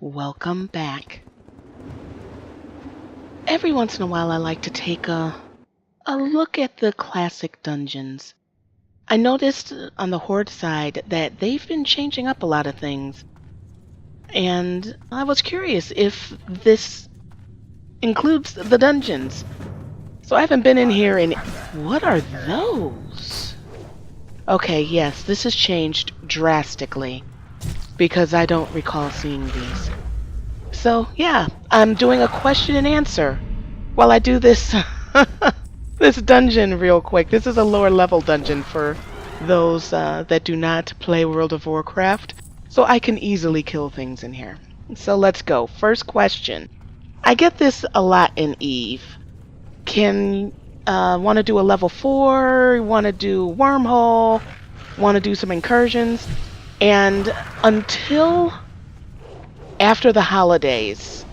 Welcome back. Every once in a while I like to take a look at the classic dungeons. I noticed on the Horde side that they've been changing up a lot of things. And I was curious if this includes the dungeons. So I haven't been in here in... What are those? Okay, yes, this has changed drastically, because I don't recall seeing these. So, yeah, I'm doing a question and answer while I do this this dungeon real quick. This is a lower level dungeon for those that do not play World of Warcraft, so I can easily kill things in here. So let's go. First question. I get this a lot in Eve. Want to do a level 4, want to do wormhole, want to do some incursions, and until after the holidays,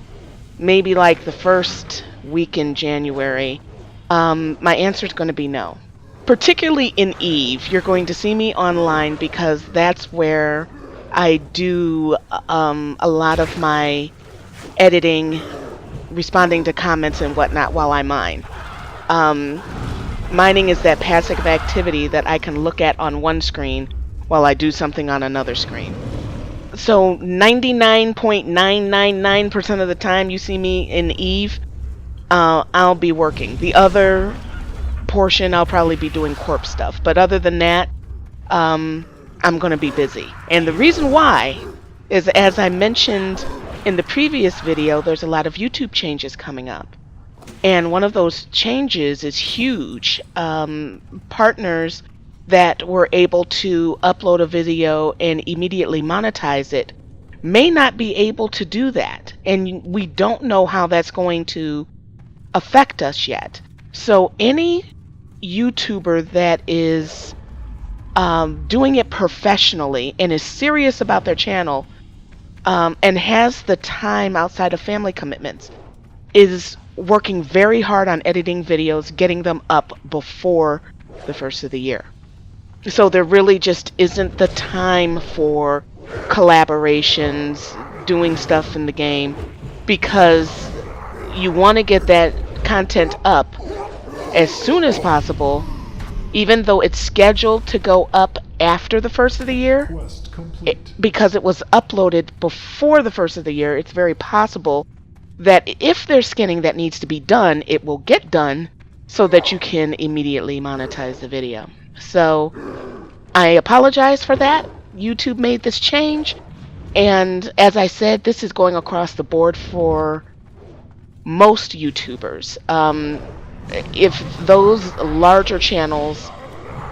maybe like the first week in January, my answer is going to be no. Particularly in Eve, you're going to see me online because that's where I do a lot of my editing, responding to comments and whatnot while I mine. Mining is that passive activity that I can look at on one screen while I do something on another screen. So 99.999% of the time you see me in Eve, I'll be working. The other portion I'll probably be doing corp stuff. But other than that, I'm going to be busy. And the reason why is, as I mentioned in the previous video, there's a lot of YouTube changes coming up. And one of those changes is huge. Partners that were able to upload a video and immediately monetize it may not be able to do that. And we don't know how that's going to affect us yet. So any YouTuber that is doing it professionally and is serious about their channel and has the time outside of family commitments is working very hard on editing videos, getting them up before the first of the year. So there really just isn't the time for collaborations, doing stuff in the game, because you want to get that content up as soon as possible, even though it's scheduled to go up after the first of the year. Because it was uploaded before the first of the year, it's very possible that if there's skinning that needs to be done, it will get done so that you can immediately monetize the video. So I apologize for that. YouTube made this change, and as I said, this is going across the board for most YouTubers. If those larger channels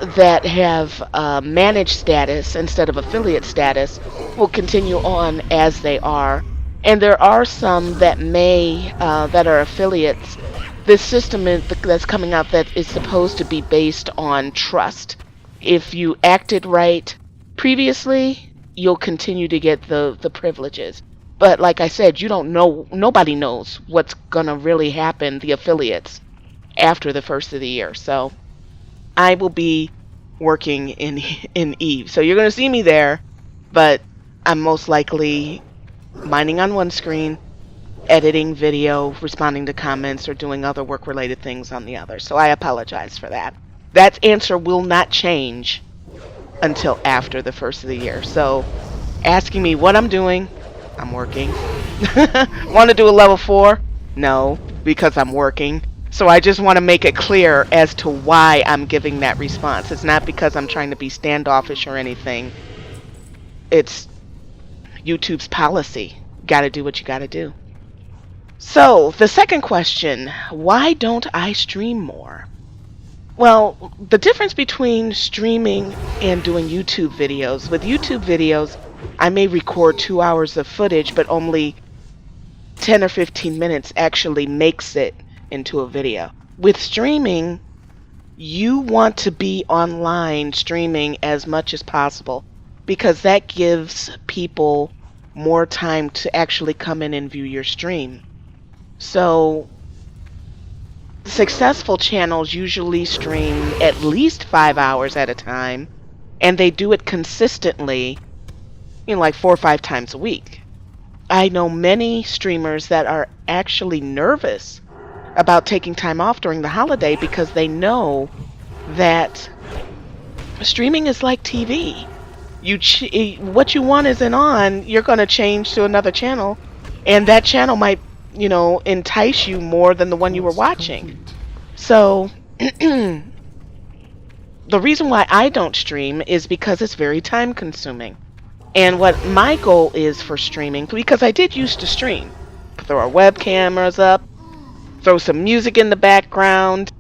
that have managed status instead of affiliate status will continue on as they are, and there are some that may that are affiliates, this system that's coming out that is supposed to be based on trust. If you acted right previously, you'll continue to get the privileges. But like I said, you don't know, nobody knows what's gonna really happen, the affiliates, after the first of the year. So I will be working in Eve. So you're gonna see me there, but I'm most likely mining on one screen, editing video, responding to comments, or doing other work-related things on the other. So I apologize for that. That answer will not change until after the first of the year. So asking me what I'm doing, I'm working. Want to do a level 4? No, because I'm working. So I just want to make it clear as to why I'm giving that response. It's not because I'm trying to be standoffish or anything. It's YouTube's policy. Gotta do what you gotta do. So, the second question, why don't I stream more? Well, the difference between streaming and doing YouTube videos, with YouTube videos, I may record 2 hours of footage, but only 10 or 15 minutes actually makes it into a video. With streaming, you want to be online streaming as much as possible, because that gives people more time to actually come in and view your stream. So successful channels usually stream at least 5 hours at a time, and they do it consistently, like 4 or 5 times a week. I know many streamers that are actually nervous about taking time off during the holiday because they know that streaming is like TV. What you want isn't on, you're going to change to another channel, and that channel might, entice you more than the one you were watching. So, the reason why I don't stream is because it's very time consuming. And what my goal is for streaming, because I did used to stream, throw our web cameras up, throw some music in the background.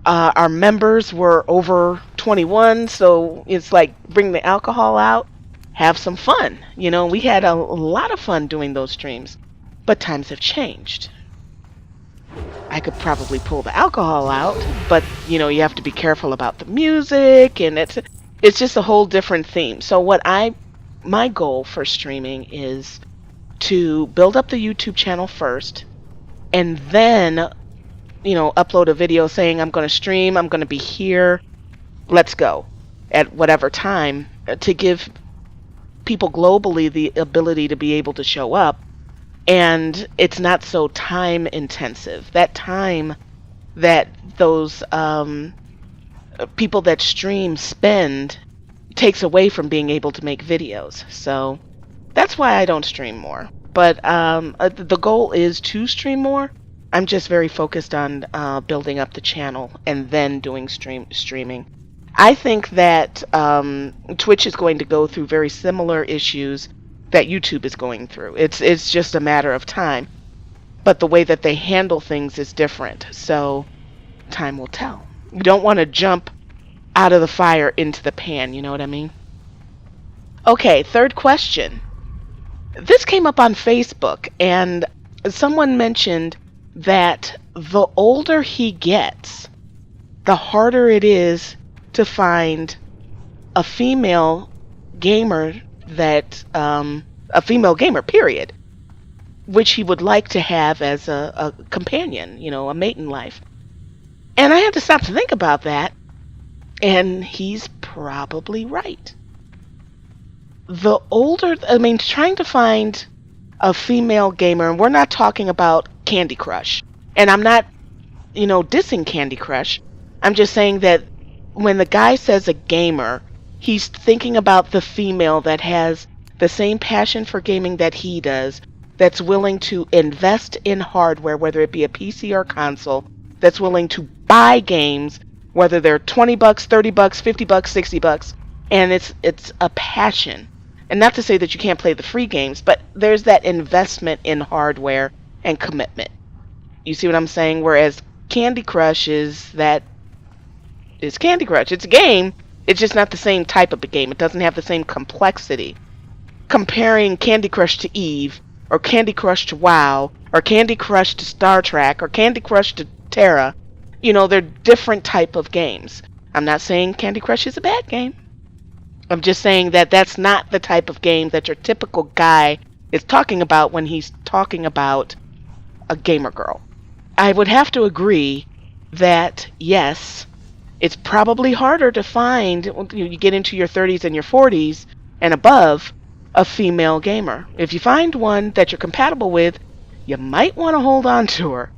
Our members were over 21, so it's like bring the alcohol out, have some fun. We had a lot of fun doing those streams, but times have changed. I could probably pull the alcohol out, but you have to be careful about the music, and it's just a whole different theme. So my goal for streaming is to build up the YouTube channel first, and then upload a video saying I'm going to stream, I'm going to be here, let's go, at whatever time, to give people globally the ability to be able to show up. And it's not so time intensive. That time that those people that stream spend takes away from being able to make videos. So that's why I don't stream more. But the goal is to stream more. I'm just very focused on building up the channel and then doing streaming. I think that Twitch is going to go through very similar issues that YouTube is going through. It's just a matter of time. But the way that they handle things is different. So time will tell. You don't want to jump out of the fire into the pan, you know what I mean? Okay, third question. This came up on Facebook, and someone mentioned that the older he gets, the harder it is to find a female gamer period, which he would like to have as a companion, a mate in life. And I had to stop to think about that, and he's probably right. Trying to find a female gamer, and we're not talking about Candy Crush. And I'm not, dissing Candy Crush. I'm just saying that when the guy says a gamer, he's thinking about the female that has the same passion for gaming that he does, that's willing to invest in hardware, whether it be a PC or console, that's willing to buy games, whether they're $20, $30, $50, $60, and it's a passion. And not to say that you can't play the free games, but there's that investment in hardware and commitment. You see what I'm saying? Whereas Candy Crush is Candy Crush. It's a game. It's just not the same type of a game. It doesn't have the same complexity. Comparing Candy Crush to Eve, or Candy Crush to WoW, or Candy Crush to Star Trek, or Candy Crush to Terra, they're different type of games. I'm not saying Candy Crush is a bad game. I'm just saying that that's not the type of game that your typical guy is talking about when he's talking about a gamer girl. I would have to agree that, yes, it's probably harder to find, you get into your 30s and your 40s and above, a female gamer. If you find one that you're compatible with, you might want to hold on to her.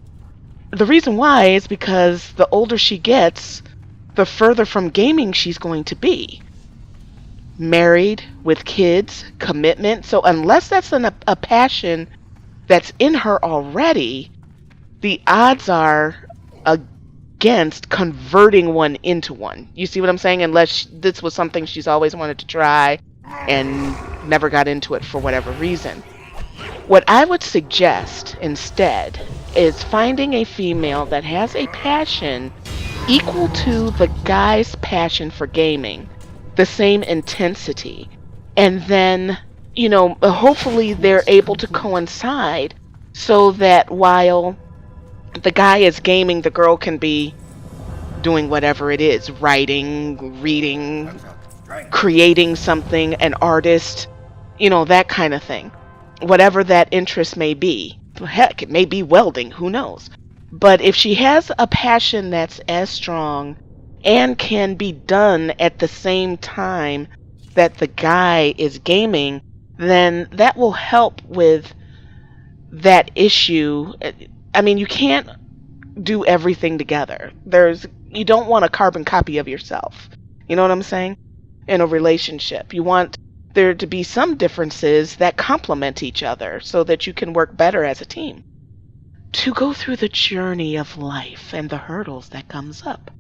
The reason why is because the older she gets, the further from gaming she's going to be. Married, with kids, commitment. So unless that's a passion that's in her already, the odds are against converting one into one. You see what I'm saying? Unless this was something she's always wanted to try and never got into it for whatever reason. What I would suggest instead is finding a female that has a passion equal to the guy's passion for gaming, the same intensity, and then, hopefully they're able to coincide so that while the guy is gaming, the girl can be doing whatever it is, writing, reading, creating something, an artist, that kind of thing. Whatever that interest may be. Heck, it may be welding, who knows? But if she has a passion that's as strong and can be done at the same time that the guy is gaming, then that will help with that issue. I mean, you can't do everything together. You don't want a carbon copy of yourself. You know what I'm saying? In a relationship, you want there to be some differences that complement each other so that you can work better as a team. To go through the journey of life and the hurdles that comes up.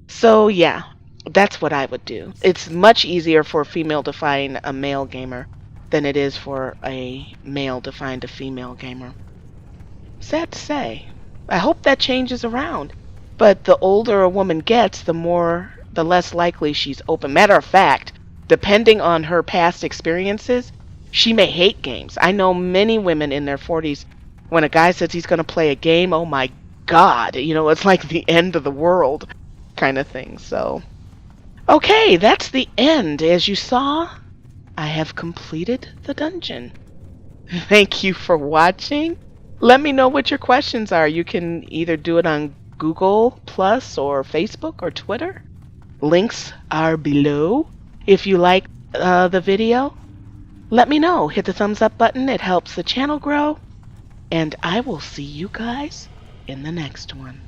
So yeah, that's what I would do. It's much easier for a female to find a male gamer than it is for a male to find a female gamer. Sad to say. I hope that changes around. But the older a woman gets, the less likely she's open. Matter of fact, depending on her past experiences, she may hate games. I know many women in their 40s, when a guy says he's going to play a game, oh my God, it's like the end of the world kind of thing. So, okay, that's the end. As you saw, I have completed the dungeon. Thank you for watching. Let me know what your questions are. You can either do it on Google Plus or Facebook or Twitter. Links are below. If you like the video, let me know. Hit the thumbs up button. It helps the channel grow. And I will see you guys in the next one.